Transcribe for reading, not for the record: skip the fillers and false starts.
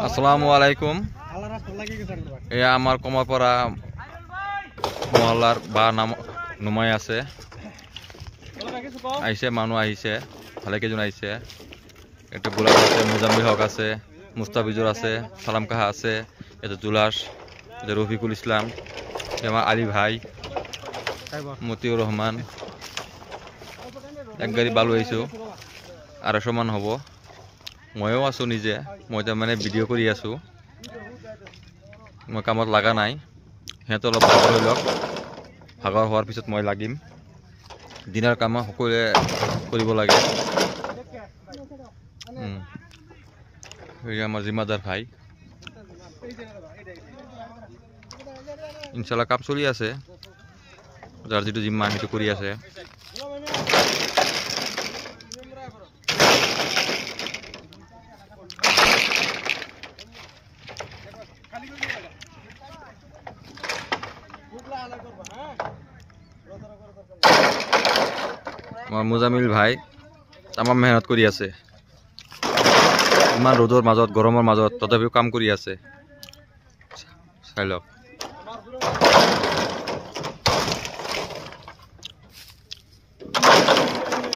আসসালামু আলাইকুম। এয়া আমার কমারপাড়া মহল্লার বা নাম নুমাই আছে আইছে মানুষ আহিছে ভালে কেইজন আহিছে এটা গোলাপ আছে মুজাম্মিল হক আছে মুস্তাফিজুর আছে সালাম কাহা আছে এটা জুলাস এটা রফিকুল ইসলাম আমার আলী ভাই মতিউর রহমান এক গাড়ি বালু আইছো 250 মান হব ময়ও আছো নিজে মই তাৰ মানে ভিডিও কৰি আছো মই কামত লাগা নাই হেঁত অলপ ভাগৰ হৈ লওক ভাগৰ হোৱাৰ পিছত মই লাগিম দিনৰ কাম সকলোৱে কৰিব লাগে এই আমাৰ জিম্মাদাৰ ভাই ইনশাআল্লাহ কাম চলি আছে যাৰ যেটো জিম্মা সেইটো কৰি আছে আমাৰ মুজামিল ভাই তামাম মেহনত কৰি আছে ইমান ৰ'দৰ মাজত গৰমৰ মাজত তথাপিও কাম কৰি আছে চাই লওক